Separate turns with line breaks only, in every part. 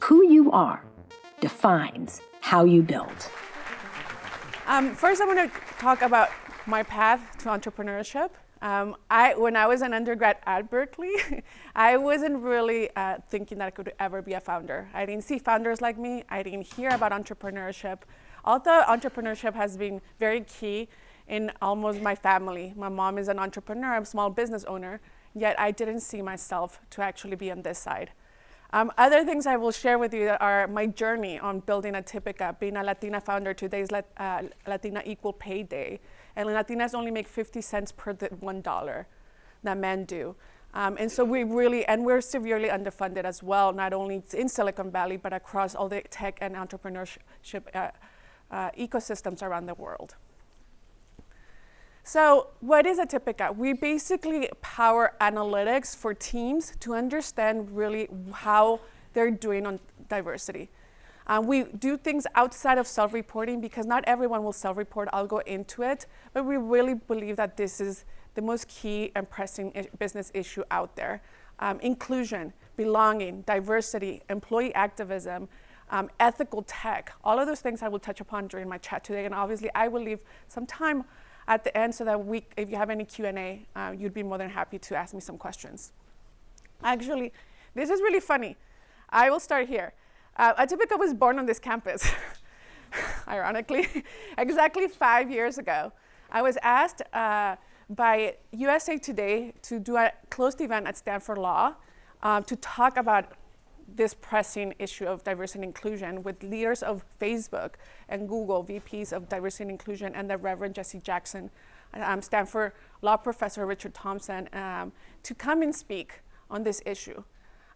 Who you are defines how you build.
First, I want to talk about my path to entrepreneurship. When I was an undergrad at Berkeley, I wasn't really thinking that I could ever be a founder. I didn't see founders like me. I didn't hear about entrepreneurship. Although entrepreneurship has been very key in almost my family. My mom is an entrepreneur, I'm a small business owner, yet I didn't see myself to actually be on this side. Other things I will share with you are my journey on building Atipica, being a Latina founder. Today's Latina Equal Pay Day. And Latinas only make 50 cents per the $1 that men do. And so we're severely underfunded as well, not only in Silicon Valley, but across all the tech and entrepreneurship ecosystems around the world. So what is Atipica? We basically power analytics for teams to understand really how they're doing on diversity. We do things outside of self-reporting because not everyone will self-report. I'll go into it, but we really believe that this is the most key and pressing business issue out there. Inclusion, belonging, diversity, employee activism, ethical tech, all of those things I will touch upon during my chat today. And obviously I will leave some time at the end so that if you have any Q&A, you'd be more than happy to ask me some questions. Actually, this is really funny. I will start here. Atipica was born on this campus, ironically, exactly 5 years ago. I was asked by USA Today to do a closed event at Stanford Law to talk about this pressing issue of diversity and inclusion with leaders of Facebook and Google, VPs of diversity and inclusion, and the Reverend Jesse Jackson, Stanford Law Professor Richard Thompson, to come and speak on this issue.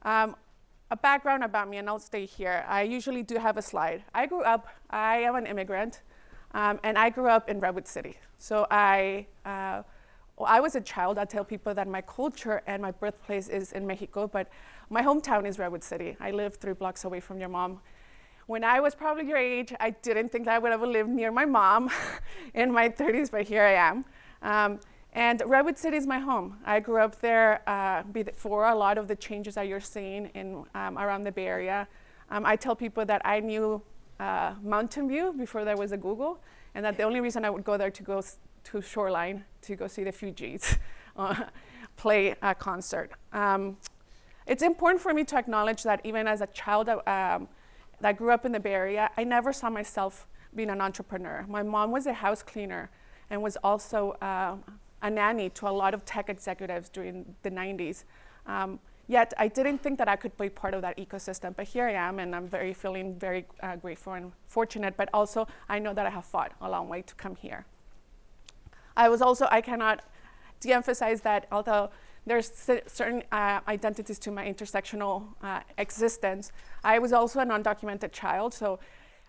A background about me, and I'll stay here. I usually do have a slide. I am an immigrant, and I grew up in Redwood City. So I was a child. I tell people that my culture and my birthplace is in Mexico, but my hometown is Redwood City. I live 3 blocks away from your mom. When I was probably your age, I didn't think that I would ever live near my mom in my 30s, but here I am. And Redwood City is my home. I grew up there before a lot of the changes that you're seeing around the Bay Area. I tell people that I knew Mountain View before there was a Google, and that the only reason I would go there to go to Shoreline to go see the Fugees play a concert. It's important for me to acknowledge that even as a child that grew up in the Bay Area, I never saw myself being an entrepreneur. My mom was a house cleaner and was also a nanny to a lot of tech executives during the 90s. Yet I didn't think that I could be part of that ecosystem, but here I am, and I'm feeling very grateful and fortunate, but also I know that I have fought a long way to come here. I cannot de-emphasize that although there's certain identities to my intersectional existence, I was also an undocumented child, so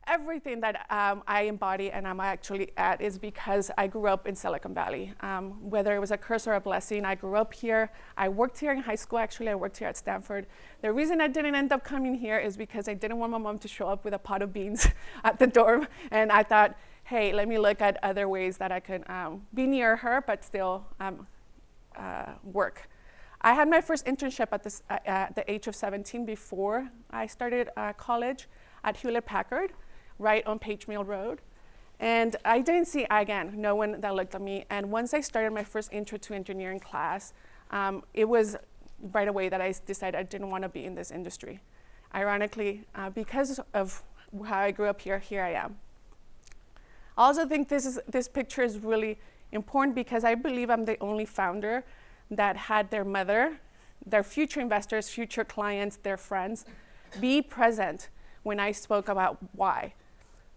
everything that I embody and I'm actually at is because I grew up in Silicon Valley. Whether it was a curse or a blessing, I grew up here. I worked here in high school, actually. I worked here at Stanford. The reason I didn't end up coming here is because I didn't want my mom to show up with a pot of beans at the dorm. And I thought, hey, let me look at other ways that I could be near her, but still work. I had my first internship at the age of 17 before I started college at Hewlett-Packard, right on Page Mill Road. And I didn't see, again, no one that looked at me. And once I started my first intro to engineering class, it was right away that I decided I didn't want to be in this industry. Ironically, because of how I grew up here, here I am. I also think this picture is really important because I believe I'm the only founder that had their mother, their future investors, future clients, their friends, be present when I spoke about why.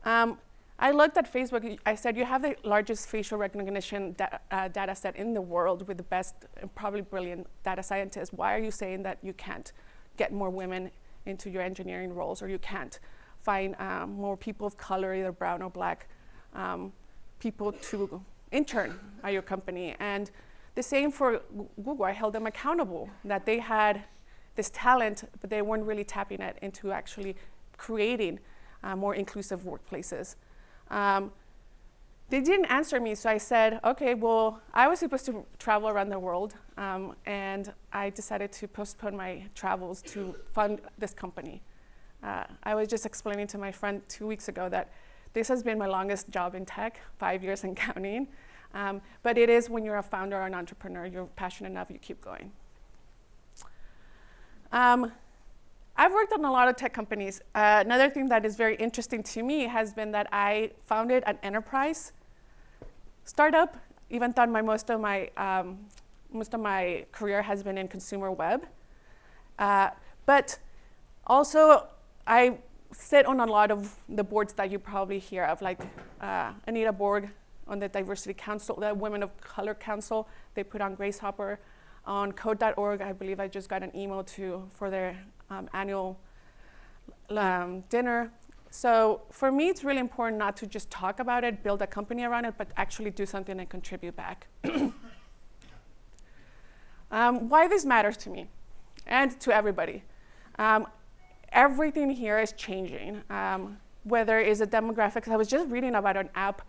I looked at Facebook. I said, you have the largest facial recognition data set in the world with the best and probably brilliant data scientists. Why are you saying that you can't get more women into your engineering roles, or you can't find more people of color, either brown or black, people to intern at your company? And the same for Google. I held them accountable that they had this talent, but they weren't really tapping it into actually creating more inclusive workplaces. They didn't answer me, so I said, okay, well, I was supposed to travel around the world, and I decided to postpone my travels to fund this company. I was just explaining to my friend 2 weeks ago that this has been my longest job in tech, 5 years and counting. But it is when you're a founder or an entrepreneur, you're passionate enough, you keep going. I've worked on a lot of tech companies. Another thing that is very interesting to me has been that I founded an enterprise startup, even though most of my career has been in consumer web. But also, I sit on a lot of the boards that you probably hear of, like Anita Borg on the Diversity Council, the Women of Color Council. They put on Grace Hopper. On code.org, I believe I just got an email for their annual dinner. So for me, it's really important not to just talk about it, build a company around it, but actually do something and contribute back. Why this matters to me and to everybody. Everything here is changing. Whether it's a demographic, I was just reading about an app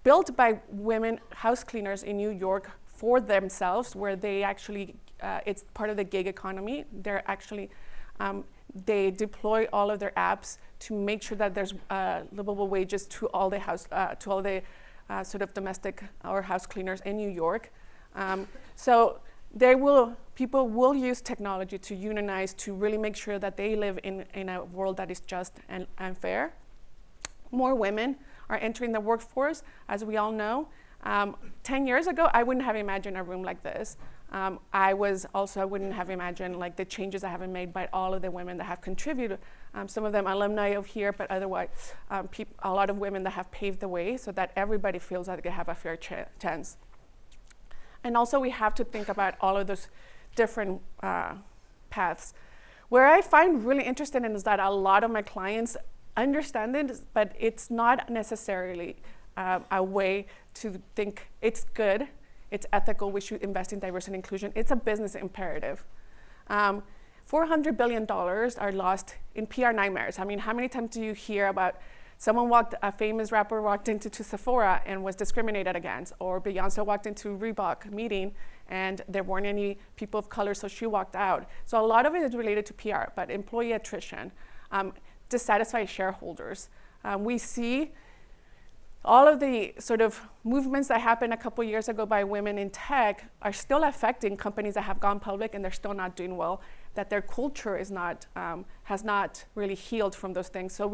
built by women house cleaners in New York for themselves, where they actually, it's part of the gig economy. They're actually, they deploy all of their apps to make sure that there's livable wages to all the sort of domestic or house cleaners in New York. So people will use technology to unionize, to really make sure that they live in a world that is just and fair. More women are entering the workforce, as we all know. 10 years ago, I wouldn't have imagined a room like this. I wouldn't have imagined like the changes that have been made by all of the women that have contributed. Some of them alumni of here, but otherwise, a lot of women that have paved the way so that everybody feels like they have a fair chance. And also, we have to think about all of those different paths. Where I find really interesting is that a lot of my clients understand it, but it's not necessarily a way to think it's good, it's ethical, we should invest in diversity and inclusion. It's a business imperative. $400 billion are lost in PR nightmares. I mean, how many times do you hear about a famous rapper walked into Sephora and was discriminated against, or Beyonce walked into Reebok meeting and there weren't any people of color, so she walked out. So a lot of it is related to PR, but employee attrition, dissatisfied shareholders. We see all of the sort of movements that happened a couple years ago by women in tech are still affecting companies that have gone public and they're still not doing well, that their culture is not, has not really healed from those things. So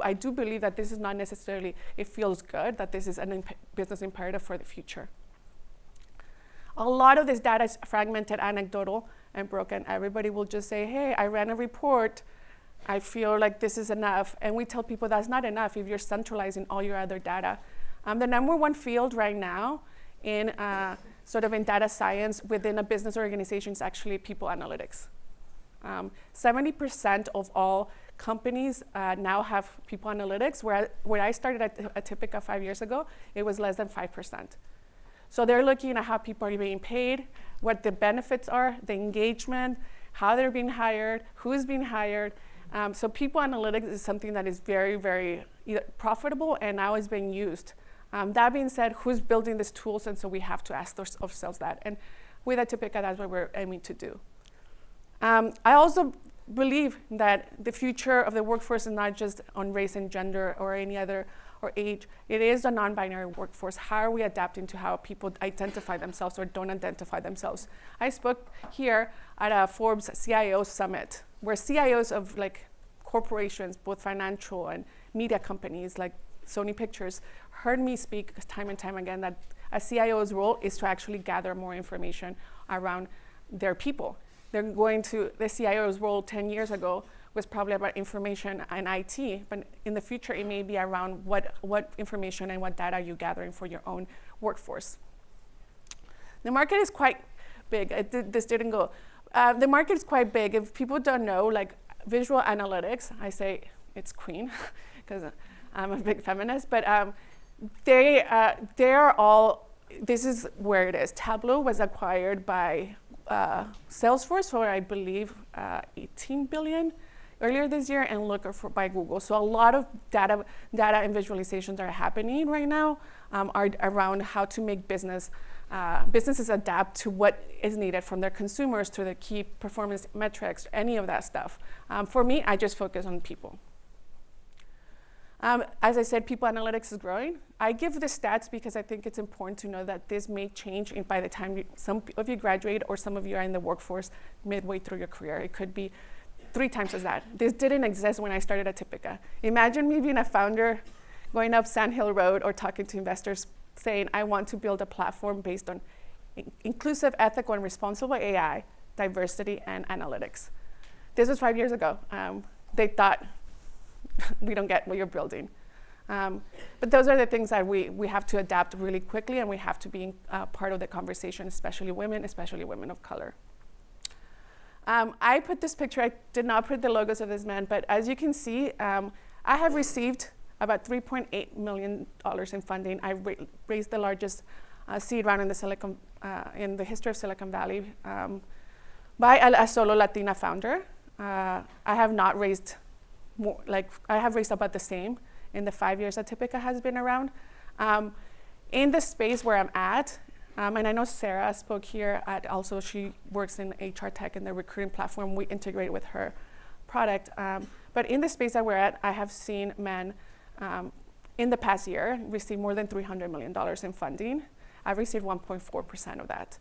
I do believe that this is not necessarily, it feels good, that this is a business imperative for the future. A lot of this data is fragmented, anecdotal, and broken. Everybody will just say, hey, I ran a report, I feel like this is enough. And we tell people that's not enough if you're centralizing all your other data. The number one field right now in sort of in data science within a business organization is actually people analytics. 70% of all companies now have people analytics, where I started at Atipica 5 years ago, it was less than 5%. So they're looking at how people are being paid, what the benefits are, the engagement, how they're being hired, who's being hired. So people analytics is something that is very, very profitable and now is being used. That being said, who's building these tools? And so we have to ask ourselves that. And with Atipica, that's what we're aiming to do. I also believe that the future of the workforce is not just on race and gender or any other, or age. It is a non-binary workforce. How are we adapting to how people identify themselves or don't identify themselves? I spoke here at a Forbes CIO summit, where CIOs of like corporations, both financial and media companies like Sony Pictures, heard me speak time and time again that a CIO's role is to actually gather more information around their people. The CIO's role 10 years ago was probably about information and IT, but in the future it may be around what information and what data you're gathering for your own workforce. The market is quite big. This didn't go. The market is quite big. If people don't know, like visual analytics, I say it's queen, because I'm a big feminist, but they are all, this is where it is. Tableau was acquired by Salesforce for, I believe, 18 billion. earlier this year and Looker by Google. So a lot of data and visualizations are happening right now are around how to make businesses adapt to what is needed from their consumers, to the key performance metrics, any of that stuff. For me, I just focus on people. As I said, people analytics is growing. I give the stats because I think it's important to know that this may change by the time some of you graduate or some of you are in the workforce midway through your career. It could be 3 times as that. This didn't exist when I started Atipica. Imagine me being a founder going up Sand Hill Road or talking to investors saying, I want to build a platform based on inclusive, ethical, and responsible AI, diversity, and analytics. This was 5 years ago. They thought, we don't get what you're building. But those are the things that we have to adapt really quickly, and we have to be part of the conversation, especially women of color. I put this picture, I did not put the logos of this man, but as you can see, I have received about $3.8 million in funding. I raised the largest seed round in the history of Silicon Valley by a solo Latina founder. I have not raised more, I have raised about the same in the 5 years that Atipica has been around. In the space where I'm at, and I know Sarah spoke here, also she works in HR tech in the recruiting platform. We integrate with her product. But in the space that we're at, I have seen men in the past year receive more than $300 million in funding. I've received 1.4% of that.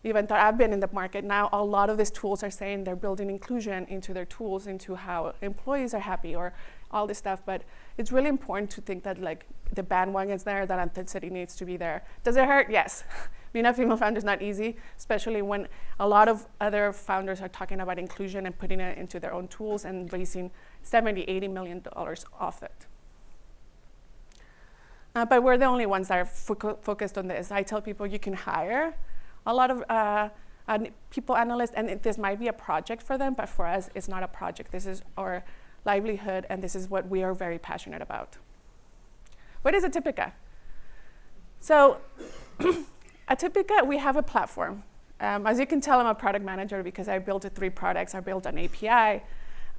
Even though I've been in the market now, a lot of these tools are saying they're building inclusion into their tools, into how employees are happy or all this stuff. But it's really important to think that the bandwagon is there, that authenticity needs to be there. Does it hurt? Yes. Being a female founder is not easy, especially when a lot of other founders are talking about inclusion and putting it into their own tools and raising $70, $80 million off it. But we're the only ones that are focused on this. I tell people you can hire a lot of people analysts, and this might be a project for them, but for us, it's not a project. This is our livelihood, and this is what we are very passionate about. What is Atipica? So Atipica, we have a platform. As you can tell, I'm a product manager because I built 3 products. I built an API,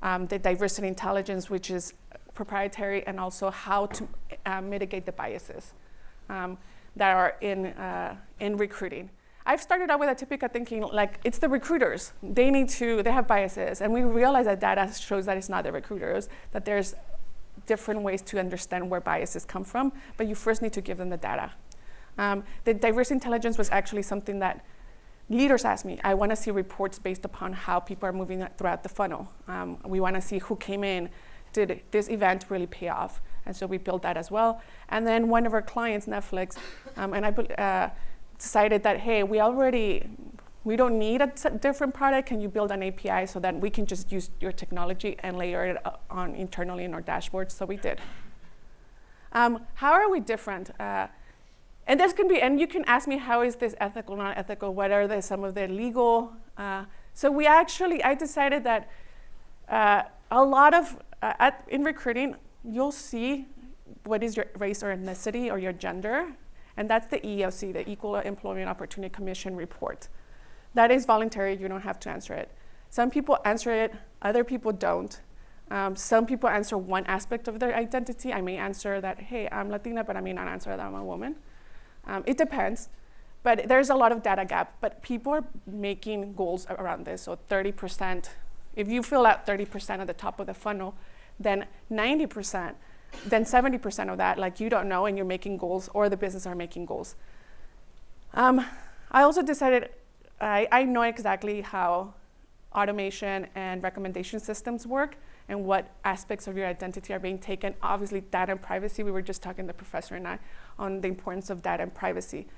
the diversity intelligence, which is proprietary, and also how to mitigate the biases that are in recruiting. I've started out with Atipica thinking it's the recruiters. They have biases. And we realize that data shows that it's not the recruiters, that there's different ways to understand where biases come from, but you first need to give them the data. The diversity intelligence was actually something that leaders asked me. I want to see reports based upon how people are moving throughout the funnel. We want to see who came in. Did this event really pay off? And so we built that as well. And then one of our clients, Netflix, and I decided that, hey, we don't need a different product. Can you build an API so that we can just use your technology and layer it on internally in our dashboard? So we did. How are we different? And this can be, and you can ask me, how is this ethical, not ethical? What are some of the legal? So I decided that a lot of, in recruiting, you'll see what is your race or ethnicity or your gender. And that's the EEOC, the Equal Employment Opportunity Commission report. That is voluntary, you don't have to answer it. Some people answer it, other people don't. Some people answer one aspect of their identity. I may answer that, hey, I'm Latina, but I may not answer that I'm a woman. It depends, but there's a lot of data gap, but people are making goals around this. So 30%, if you fill out 30% at the top of the funnel, then 90%, then 70% of that, you don't know and you're making goals, or the business are making goals. I also decided, I know exactly how automation and recommendation systems work and what aspects of your identity are being taken. Obviously, data and privacy, we were just talking, the professor and I, on the importance of data and privacy.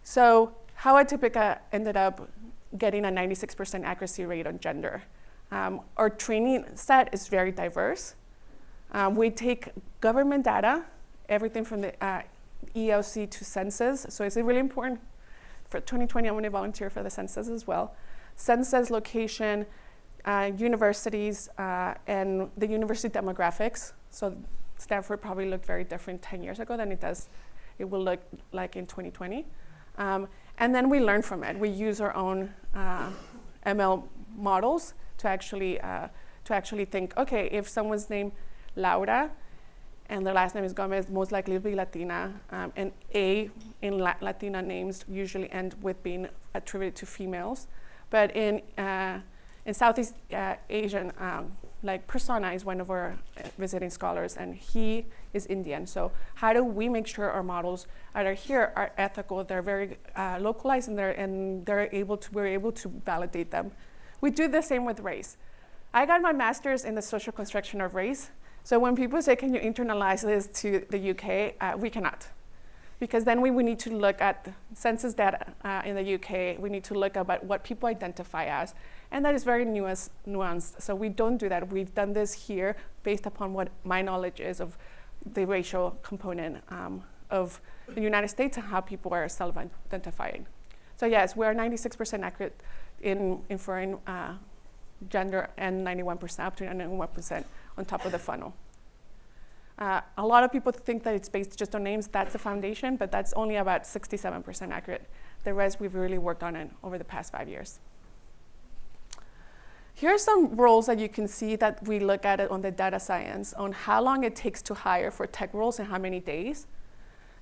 So how Atipica ended up getting a 96% accuracy rate on gender. Our training set is very diverse. We take government data, everything from the EOC to census. So it's really important. For 2020, I'm going to volunteer for the census as well. Census, location, universities, and the university demographics. So Stanford probably looked very different 10 years ago than it will look like in 2020. And then we learn from it. We use our own ML models to actually to actually think, okay, if someone's named Laura and their last name is Gomez, most likely to be Latina, and A in Latina names usually end with being attributed to females. But in Southeast Asian, like Prasanna is one of our visiting scholars, and he is Indian. So how do we make sure our models that are here are ethical, they're very localized, and we're able to validate them. We do the same with race. I got my master's in the social construction of race. So when people say, can you internalize this to the UK, we cannot. Because then we need to look at census data in the UK. We need to look about what people identify as. And that is very nuanced. So we don't do that. We've done this here based upon what my knowledge is of the racial component of the United States and how people are self-identifying. So yes, we are 96% accurate in inferring gender, and 91%, up to 91% on top of the funnel. A lot of people think that it's based just on names. That's the foundation, but that's only about 67% accurate. The rest we've really worked on it over the past 5 years. Here are some roles that you can see that we look at it on the data science, on how long it takes to hire for tech roles and how many days.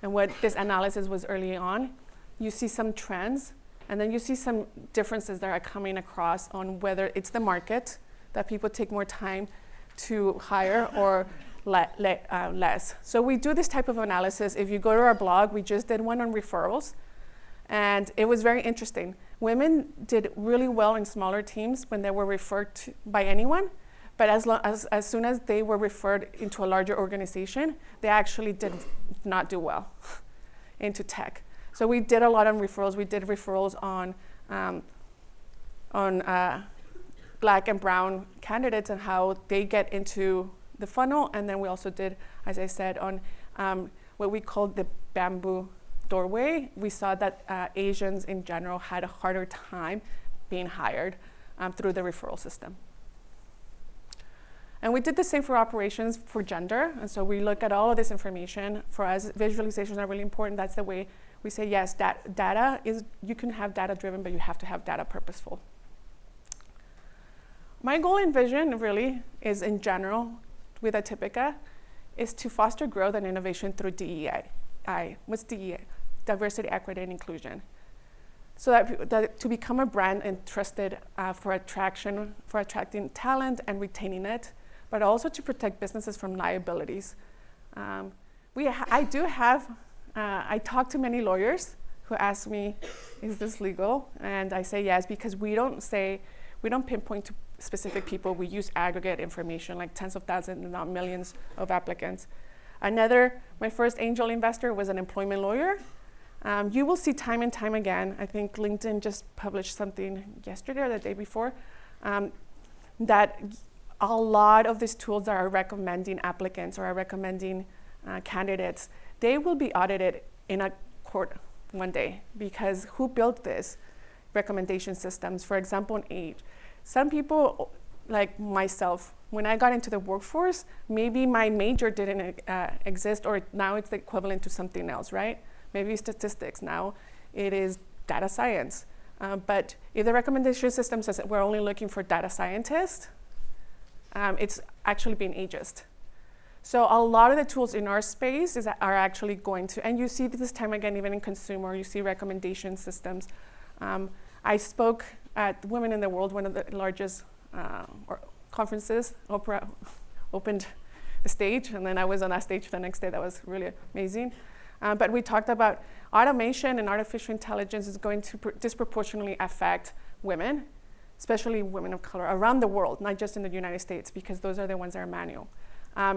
And what this analysis was early on. You see some trends, and then you see some differences that are coming across on whether it's the market, that people take more time to hire, or less. So we do this type of analysis. If you go to our blog, we just did one on referrals, and it was very interesting. Women did really well in smaller teams when they were referred to by anyone, but as soon as they were referred into a larger organization, they actually did not do well into tech. So we did a lot on referrals. We did referrals on Black and brown candidates and how they get into the funnel. And then we also did, as I said, on what we called the bamboo doorway. We saw that Asians in general had a harder time being hired through the referral system. And we did the same for operations for gender. And so we look at all of this information. For us, visualizations are really important. That's the way we say, yes, data is, you can have data driven, but you have to have data purposeful. My goal and vision really is, in general, with Atipica, is to foster growth and innovation through DEI. What's DEI? Diversity, equity, and inclusion. So that to become a brand and trusted for attracting talent and retaining it, but also to protect businesses from liabilities. I talk to many lawyers who ask me, is this legal? And I say yes, because we don't pinpoint to specific people. We use aggregate information, like tens of thousands and not millions of applicants. My first angel investor was an employment lawyer. You will see time and time again, I think LinkedIn just published something yesterday or the day before, that a lot of these tools that are recommending applicants or are recommending candidates, they will be audited in a court one day, because who built this recommendation systems? For example, in age. Some people, like myself, when I got into the workforce, maybe my major didn't exist, or now it's the equivalent to something else, right? Maybe statistics, now it is data science. But if the recommendation system says that we're only looking for data scientists, it's actually being ageist. So a lot of the tools in our space are actually going to, and you see this time again, even in consumer, you see recommendation systems. I spoke at Women in the World, one of the largest conferences. Oprah opened the stage, and then I was on that stage the next day. That was really amazing. But we talked about automation and artificial intelligence is going to disproportionately affect women, especially women of color around the world, not just in the United States, because those are the ones that are manual.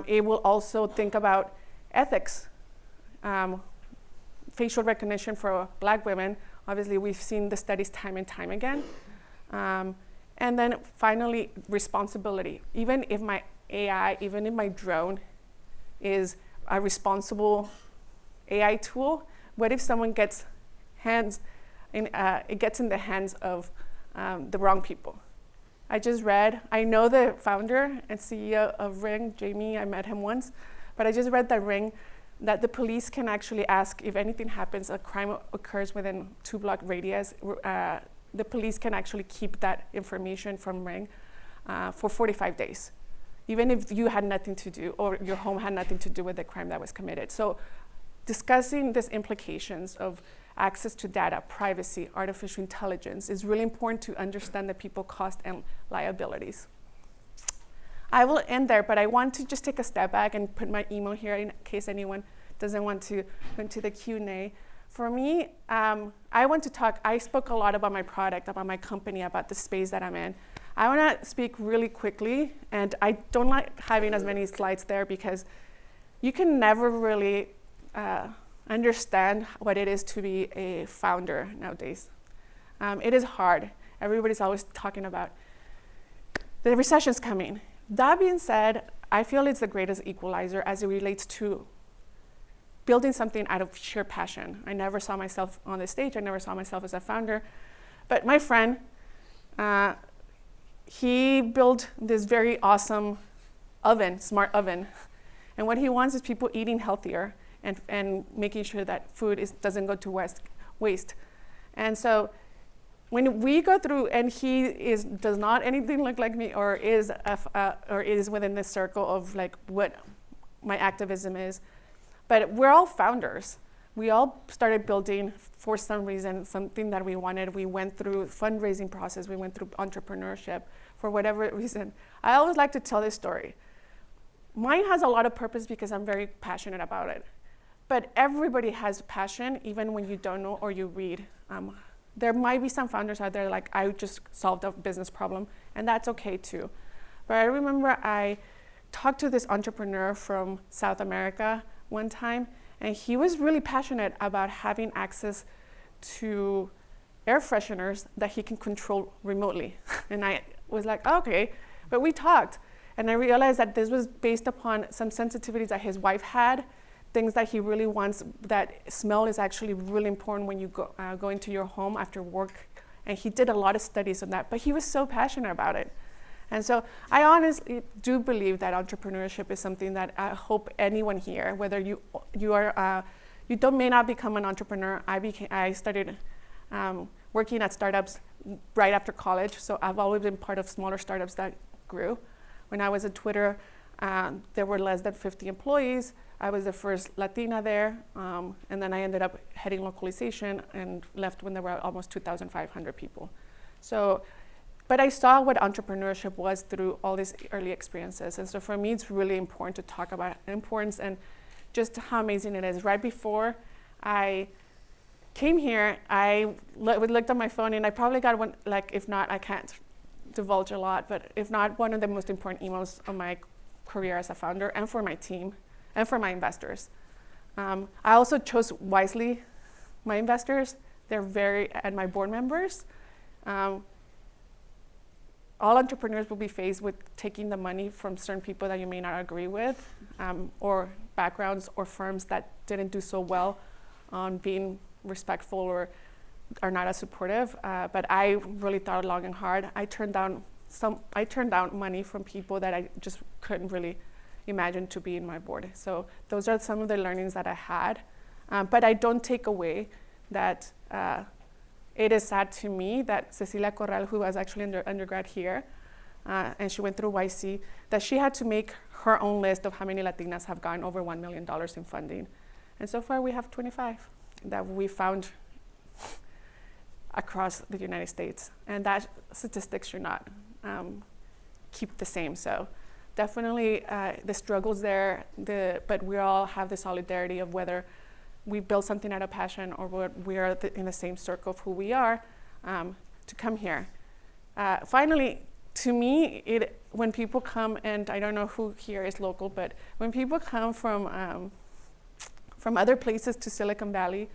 It will also think about ethics. Facial recognition for Black women, obviously we've seen the studies time and time again. And then finally, responsibility. Even if my AI, even if my drone is a responsible AI tool, what if someone gets it gets in the hands of the wrong people? I know the founder and CEO of Ring, Jamie, I met him once, but I just read that Ring, that the police can actually ask if anything happens, a crime occurs within 2-block radius, the police can actually keep that information from Ring. for 45 days, even if you had nothing to do or your home had nothing to do with the crime that was committed. So discussing these implications of access to data, privacy, artificial intelligence is really important to understand the people cost and liabilities. I will end there, but I want to just take a step back and put my email here in case anyone doesn't want to go into the Q&A. For me, I spoke a lot about my product, about my company, about the space that I'm in. I want to speak really quickly, and I don't like having as many slides there because you can never really understand what it is to be a founder nowadays. It is hard. Everybody's always talking about the recession's coming. That being said, I feel it's the greatest equalizer as it relates to building something out of sheer passion. I never saw myself on the stage. I never saw myself as a founder. But my friend, he built this very awesome oven, smart oven. And what he wants is people eating healthier and making sure that food doesn't go to waste. And so when we go through, and he does not anything look like me, or is within this circle of like what my activism is, but we're all founders. We all started building for some reason, something that we wanted. We went through fundraising process. We went through entrepreneurship for whatever reason. I always like to tell this story. Mine has a lot of purpose because I'm very passionate about it. But everybody has passion, even when you don't know or you read. There might be some founders out there like, I just solved a business problem, and that's okay too. But I remember I talked to this entrepreneur from South America one time, and he was really passionate about having access to air fresheners that he can control remotely. And I was like, okay, but we talked. And I realized that this was based upon some sensitivities that his wife had, things that he really wants. That smell is actually really important when you go into your home after work. And he did a lot of studies on that, but he was so passionate about it. And so I honestly do believe that entrepreneurship is something that I hope anyone here, whether you may not become an entrepreneur. I started working at startups right after college, so I've always been part of smaller startups that grew. When I was at Twitter, there were less than 50 employees. I was the first Latina there, and then I ended up heading localization and left when there were almost 2,500 people. So, but I saw what entrepreneurship was through all these early experiences. And so for me, it's really important to talk about importance and just how amazing it is. Right before I came here, I looked at my phone, and I probably got one, like, if not, I can't divulge a lot, but if not, one of the most important emails of my career as a founder, and for my team, and for my investors. I also chose wisely my investors. And my board members. All entrepreneurs will be faced with taking the money from certain people that you may not agree with, or backgrounds or firms that didn't do so well on being respectful or are not as supportive. But I really thought long and hard. I turned down money from people that I just couldn't really imagine to be in my board. So those are some of the learnings that I had. But I don't take away that it is sad to me that Cecilia Corral, who was actually undergrad here, and she went through YC, that she had to make her own list of how many Latinas have gotten over $1 million in funding. And so far we have 25 that we found across the United States. And that statistics should not keep the same. So definitely the struggles there, but we all have the solidarity of whether we build something out of passion or we are in the same circle of who we are to come here. Finally, to me, when people come, and I don't know who here is local, but when people come from other places to Silicon Valley,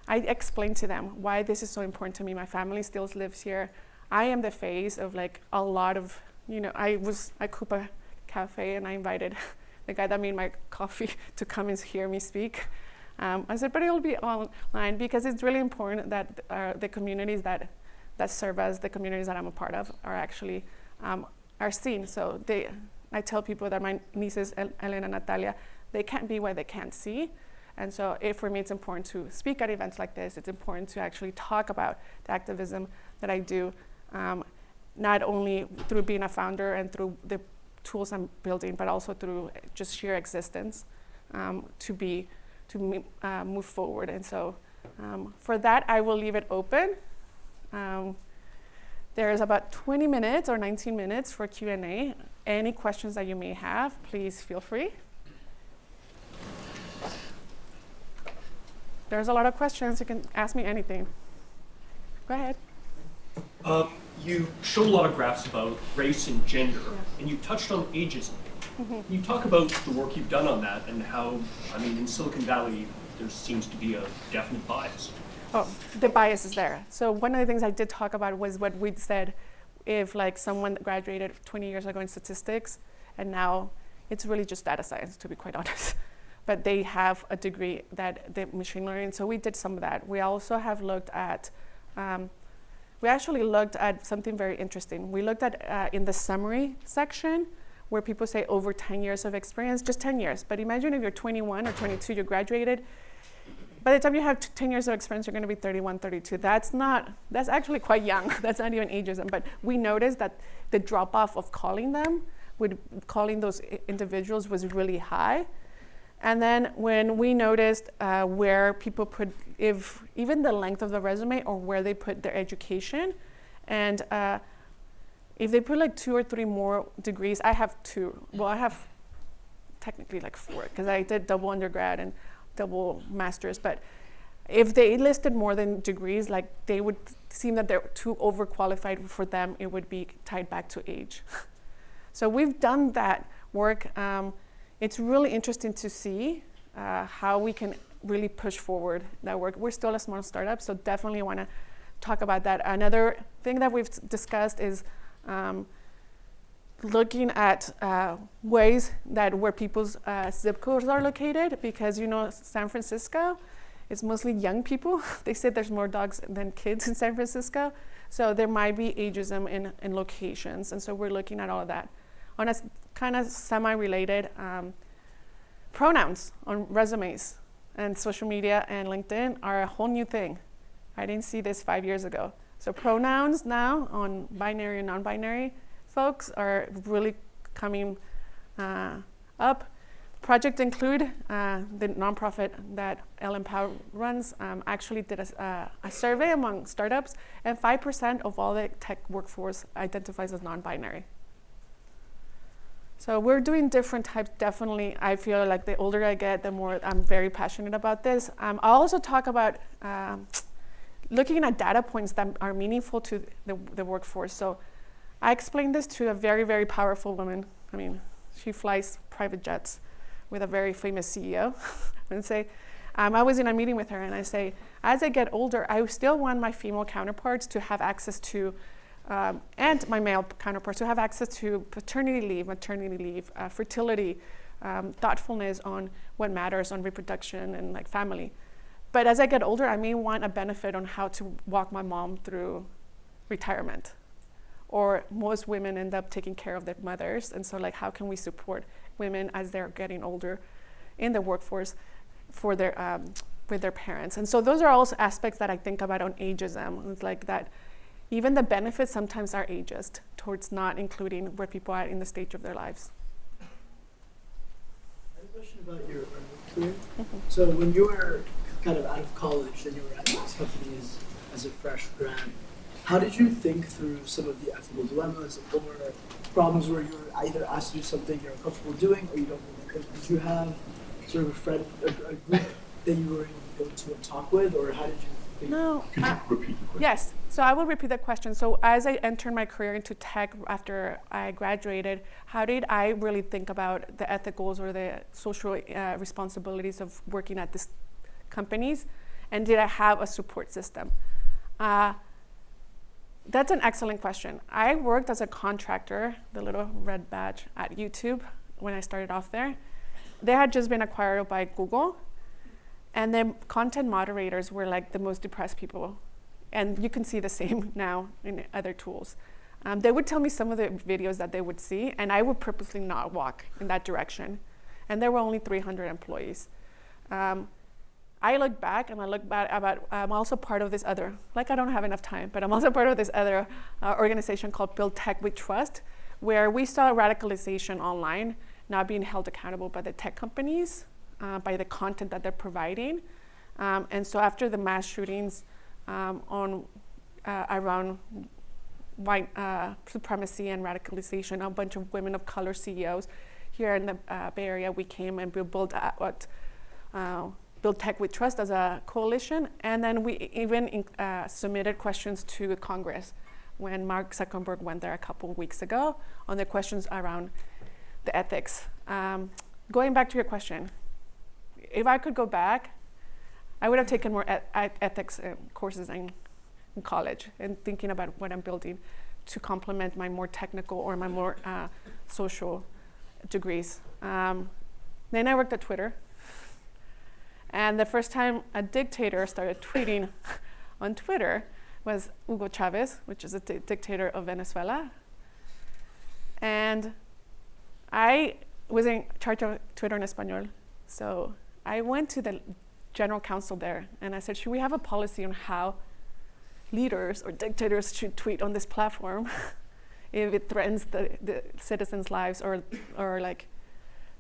I explain to them why this is so important to me. My family still lives here. I am the face of like a lot of, I was at Coupa Cafe, and I invited the guy that made my coffee to come and hear me speak. I said, but it'll be online, because it's really important that the communities that serve us, the communities that I'm a part of, are actually are seen. So I tell people that my nieces, Elena and Natalia, they can't be where they can't see. And so for me, it's important to speak at events like this. It's important to actually talk about the activism that I do. not only through being a founder and through the tools I'm building, but also through just sheer existence to move forward. And so for that, I will leave it open. There is about 20 minutes or 19 minutes for Q&A. Any questions that you may have, please feel free. There's a lot of questions. You can ask me anything. Go ahead.
You showed a lot of graphs about race and gender, and you touched on ageism. Mm-hmm. Can you talk about the work you've done on that and how, in Silicon Valley, there seems to be a definite bias?
Oh, the bias is there. So one of the things I did talk about was what we'd said, if like someone graduated 20 years ago in statistics, and now it's really just data science, to be quite honest. But they have a degree that the machine learning, so we did some of that. We also have looked at, we actually looked at something very interesting. We looked at in the summary section, where people say over 10 years of experience, just 10 years. But imagine if you're 21 or 22, you graduated. By the time you have 10 years of experience, you're gonna be 31, 32. That's actually quite young. That's not even ageism. But we noticed that the drop off of calling those individuals was really high. And then when we noticed where people put, even the length of the resume or where they put their education, and if they put like 2 or 3 more degrees, I have 2. Well, I have technically like 4, because I did double undergrad and double master's. But if they listed more than degrees, like they would seem that they're too overqualified for them, it would be tied back to age. So we've done that work. It's really interesting to see how we can really push forward that work. We're still a small startup, so definitely want to talk about that. Another thing that we've discussed is looking at ways that where people's zip codes are located, because San Francisco is mostly young people. They say there's more dogs than kids in San Francisco, so there might be ageism in locations, and so we're looking at all of that. On a kind of semi-related, pronouns on resumes and social media and LinkedIn are a whole new thing. I didn't see this 5 years ago. So pronouns now on binary and non-binary folks are really coming up. Project Include, the nonprofit that Ellen Powell runs, actually did a survey among startups, and 5% of all the tech workforce identifies as non-binary. So we're doing different types. Definitely, I feel like the older I get, the more I'm very passionate about this. I'll also talk about looking at data points that are meaningful to the workforce. So I explained this to a very, very powerful woman. She flies private jets with a very famous CEO. And say, I was in a meeting with her, and I say, as I get older, I still want my female counterparts to have access to and my male counterparts to have access to paternity leave, maternity leave, fertility, thoughtfulness on what matters on reproduction and like family. But as I get older, I may want a benefit on how to walk my mom through retirement. Or most women end up taking care of their mothers, and so like how can we support women as they're getting older in the workforce for their with their parents? And so those are also aspects that I think about on ageism. It's like that. Even the benefits sometimes are ageist towards not including where people are in the stage of their lives.
I have a question about your career. Mm-hmm. So when you were kind of out of college and you were at these companies as a fresh grad, how did you think through some of the ethical dilemmas or problems where you're either asked to do something you're uncomfortable doing or you don't really think? Did you have sort of a friend, a group that you were able to go to and talk with, or how did you?
No.
Could you repeat the question?
Yes. So I will repeat the question. So as I entered my career into tech after I graduated, how did I really think about the ethicals or the social responsibilities of working at these companies? And did I have a support system? That's an excellent question. I worked as a contractor, the little red badge, at YouTube when I started off there. They had just been acquired by Google. And then content moderators were like the most depressed people. And you can see the same now in other tools. They would tell me some of the videos that they would see, and I would purposely not walk in that direction. And there were only 300 employees. I look back and I look back about, I'm also part of this other, like I don't have enough time, but I'm also part of this other organization called Build Tech with Trust, where we saw radicalization online not being held accountable by the tech companies, by the content that they're providing. And so after the mass shootings around white supremacy and radicalization, a bunch of women of color CEOs here in the Bay Area, we came and we built Build Tech with Trust as a coalition. And then we even submitted questions to Congress when Mark Zuckerberg went there a couple of weeks ago on the questions around the ethics. Going back to your question, if I could go back, I would have taken more ethics courses in college and thinking about what I'm building to complement my more technical or my more social degrees. Then I worked at Twitter. And the first time a dictator started tweeting on Twitter was Hugo Chavez, which is a dictator of Venezuela. And I was in charge of Twitter in Espanol. So I went to the general counsel there and I said, should we have a policy on how leaders or dictators should tweet on this platform if it threatens the citizens' lives or like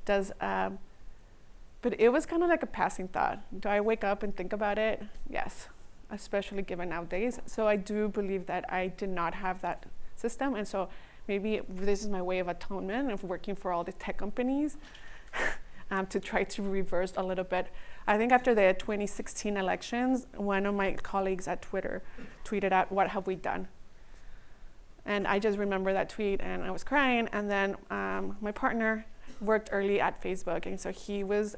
does, but it was kind of like a passing thought. Do I wake up and think about it? Yes, especially given nowadays. So I do believe that I did not have that system. And so maybe this is my way of atonement of working for all the tech companies to try to reverse a little bit. I think after the 2016 elections, one of my colleagues at Twitter tweeted out, "What have we done?" And I just remember that tweet and I was crying. And then my partner worked early at Facebook. And so he worked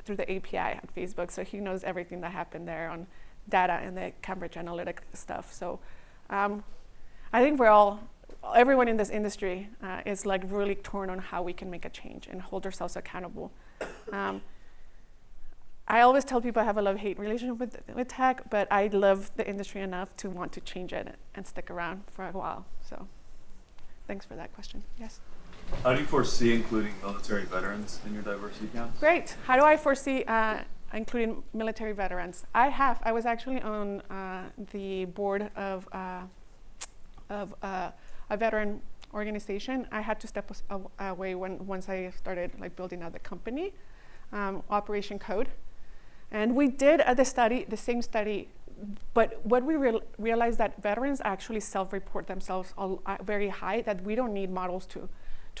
through the API at Facebook. So he knows everything that happened there on data and the Cambridge Analytica stuff. So I think everyone in this industry is like really torn on how we can make a change and hold ourselves accountable. I always tell people I have a love-hate relationship with tech, but I love the industry enough to want to change it and stick around for a while. So thanks for that question. Yes?
How do you foresee including military veterans in your diversity counts?
Great. How do I foresee including military veterans? I was actually on the board of a veteran organization. I had to step away once I started like building out the company, Operation Code. And we did the same study, but what we realized that veterans actually self-report themselves very high, that we don't need models to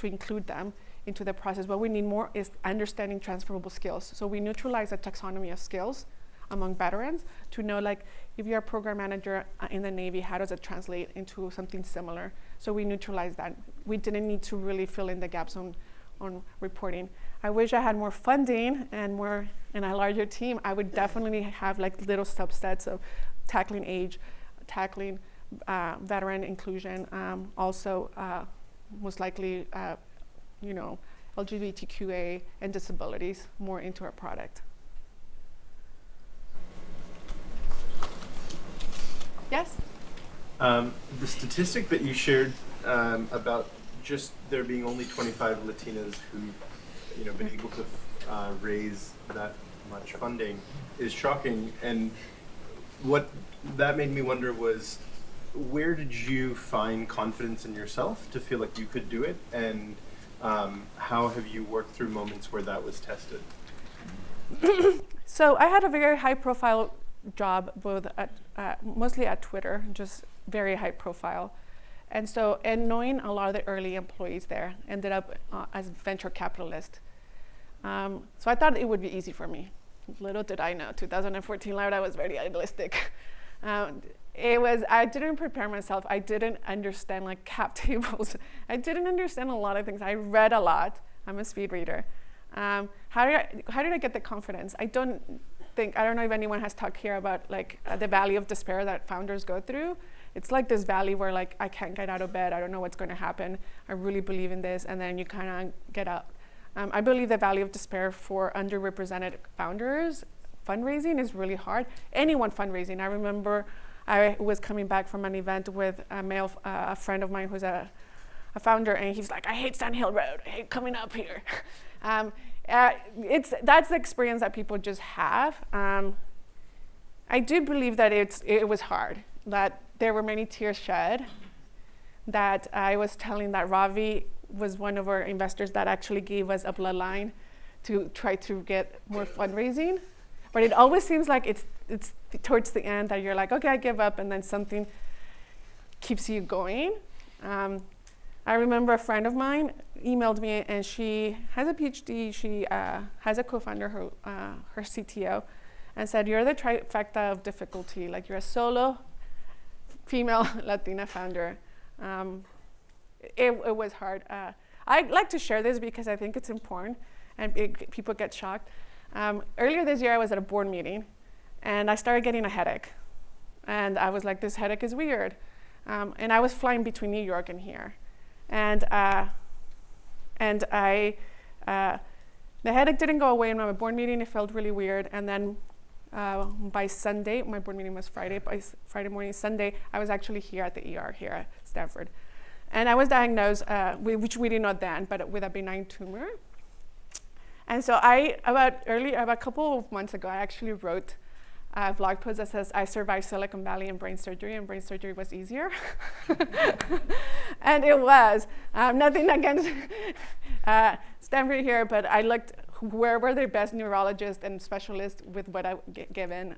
include them into the process. What we need more is understanding transferable skills. So we neutralize a taxonomy of skills among veterans to know, like, if you're a program manager in the Navy, how does it translate into something similar? So we neutralize that. We didn't need to really fill in the gaps on reporting. I wish I had more funding and a larger team. I would definitely have like little subsets of tackling age, tackling veteran inclusion, also most likely, LGBTQA and disabilities more into our product. Yes?
The statistic that you shared about just there being only 25 Latinas who've been able to raise that much funding is shocking. And what that made me wonder was, where did you find confidence in yourself to feel like you could do it? And how have you worked through moments where that was tested?
So I had a very high profile job, both mostly at Twitter, just very high profile. And knowing a lot of the early employees there, ended up as venture capitalist. So I thought it would be easy for me. Little did I know, 2014 I was very idealistic. I didn't prepare myself. I didn't understand like cap tables. I didn't understand a lot of things. I read a lot. I'm a speed reader. How did I get the confidence? I don't know if anyone has talked here about like the valley of despair that founders go through. It's like this valley where like I can't get out of bed. I don't know what's going to happen. I really believe in this, and then you kind of get out. I believe the valley of despair for underrepresented founders, fundraising is really hard. Anyone fundraising. I remember I was coming back from an event with a friend of mine who's a founder, and he's like, I hate Sand Hill Road. I hate coming up here. That's the experience that people just have. I do believe that it was hard, that there were many tears shed, that I was telling that Ravi was one of our investors that actually gave us a bloodline to try to get more fundraising. But it always seems like it's towards the end that you're like, okay, I give up, and then something keeps you going. I remember a friend of mine emailed me, and she has a PhD. She has a co-founder, her CTO, and said, you're the trifecta of difficulty. Like, you're a solo female Latina founder. It was hard. I like to share this because I think it's important, and people get shocked. Earlier this year, I was at a board meeting, and I started getting a headache. And I was like, this headache is weird. And I was flying between New York and here. And the headache didn't go away in my board meeting. It felt really weird. And then by Sunday, my board meeting was Friday. By Friday morning, Sunday, I was actually here at the ER here at Stanford. And I was diagnosed, which we did not then, but with a benign tumor. And so about a couple of months ago, I actually wrote a blog post that says, I survived Silicon Valley and brain surgery was easier. And it was. Nothing against Stanford here, but I looked where were the best neurologists and specialists with what I given,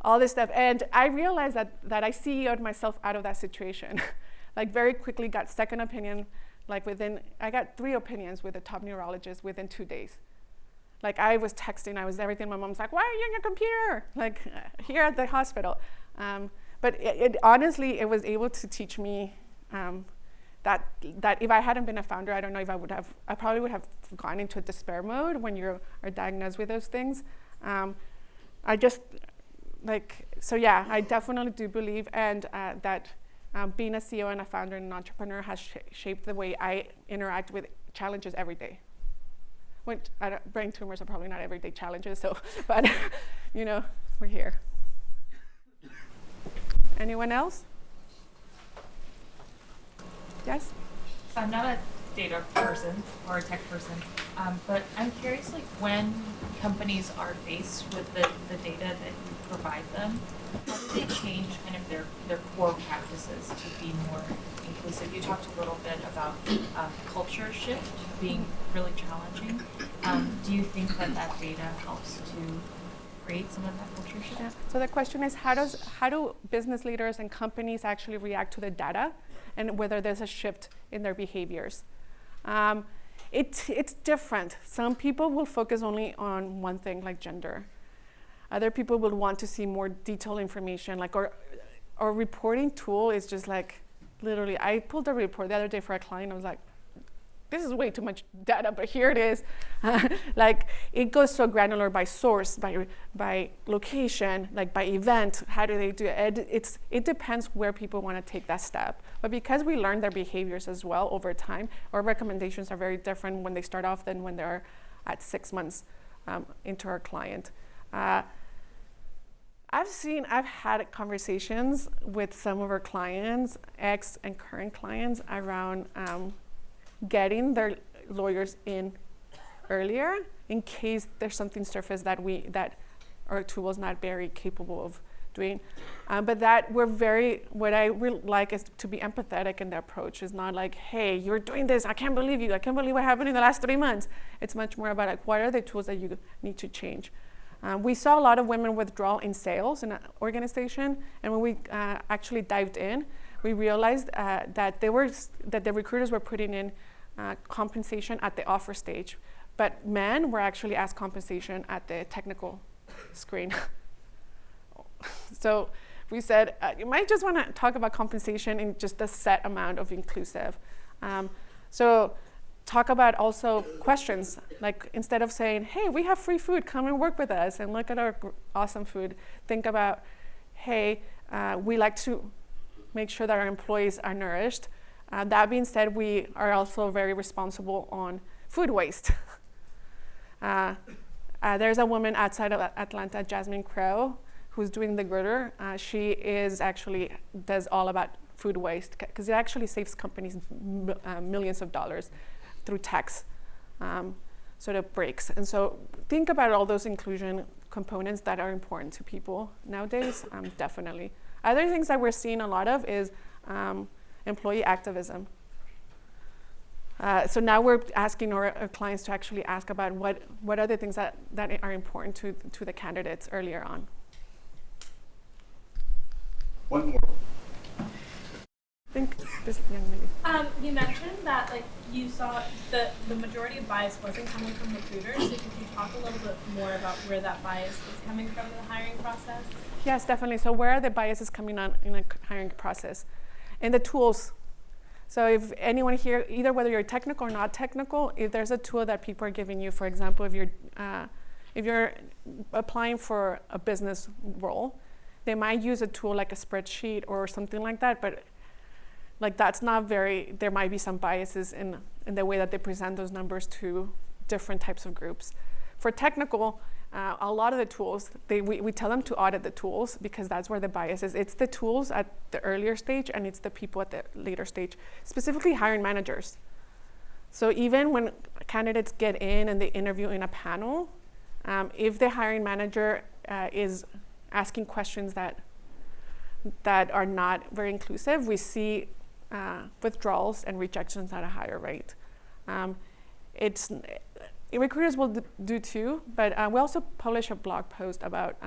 all this stuff. And I realized that I CEO'd myself out of that situation. Like, very quickly got second opinion. Like, I got 3 opinions with a top neurologist within 2 days. Like, I was texting, I was everything. My mom's like, why are you on your computer? Like, here at the hospital. But honestly, it was able to teach me that if I hadn't been a founder, I don't know if I probably would have gone into a despair mode when you are diagnosed with those things. I definitely do believe that being a CEO and a founder and an entrepreneur has shaped the way I interact with challenges every day. Brain tumors are probably not everyday challenges, but we're here. Anyone else? Yes?
So I'm not a data person or a tech person, but I'm curious, like, when companies are faced with the data that you provide them, how do they change kind of their core practices to be more inclusive? You talked a little bit about culture shift being really challenging. Do you think that data helps to create some of that culture shift?
Yeah. So the question is, how do business leaders and companies actually react to the data, and whether there's a shift in their behaviors? It's different. Some people will focus only on one thing, like gender. Other people will want to see more detailed information, like our reporting tool is just like, literally, I pulled a report the other day for a client. I was like, this is way too much data, but here it is. Like, it goes so granular by source, by location, like by event. How do they do it? It depends where people want to take that step. But because we learn their behaviors as well over time, our recommendations are very different when they start off than when they're at 6 months into our client. I've had conversations with some of our clients, ex and current clients, around getting their lawyers in earlier in case there's something surfaced that our tool is not very capable of doing. But that what I really like is to be empathetic in the approach. It's not like, hey, you're doing this, I can't believe you, I can't believe what happened in the last 3 months. It's much more about, like, what are the tools that you need to change? We saw a lot of women withdrawal in sales in an organization, and when we actually dived in, we realized that the recruiters were putting in compensation at the offer stage, but men were actually asked compensation at the technical screen. So we said, you might just want to talk about compensation in just a set amount of inclusive. So talk about also questions, like, instead of saying, hey, we have free food, come and work with us and look at our awesome food, think about, hey, we like to make sure that our employees are nourished. That being said, we are also very responsible on food waste. There's a woman outside of Atlanta, Jasmine Crow, who's doing the gritter. She does all about food waste, because it actually saves companies millions of dollars through tax. sort of breaks. And so think about all those inclusion components that are important to people nowadays, definitely. Other things that we're seeing a lot of is employee activism. So now we're asking our clients to actually ask about what are the things that are important to the candidates earlier on.
One more.
I think this young lady.
You mentioned that you saw the majority of bias wasn't coming from recruiters. So could you talk a little bit more about where that bias is coming from in the hiring process?
Yes, definitely. So where are the biases coming on in the hiring process? In the tools. So if anyone here, either whether you're technical or not technical, if there's a tool that people are giving you, for example, if you're applying for a business role, they might use a tool like a spreadsheet or something like that, but that's not there might be some biases in the way that they present those numbers to different types of groups. For technical, a lot of the tools, we tell them to audit the tools because that's where the bias is. It's the tools at the earlier stage and it's the people at the later stage, specifically hiring managers. So even when candidates get in and they interview in a panel, if the hiring manager is asking questions that are not very inclusive, we see withdrawals and rejections at a higher rate. Recruiters will do too, but we also publish a blog post about,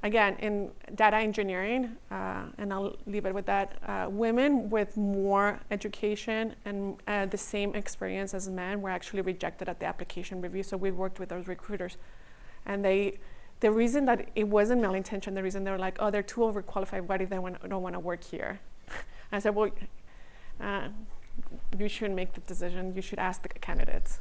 again, in data engineering, and I'll leave it with that, women with more education and the same experience as men were actually rejected at the application review, so we worked with those recruiters. And the reason that it wasn't malintention, the reason they were like, oh, they're too overqualified, what if they don't want to work here? I said, well, you shouldn't make the decision, you should ask the candidates.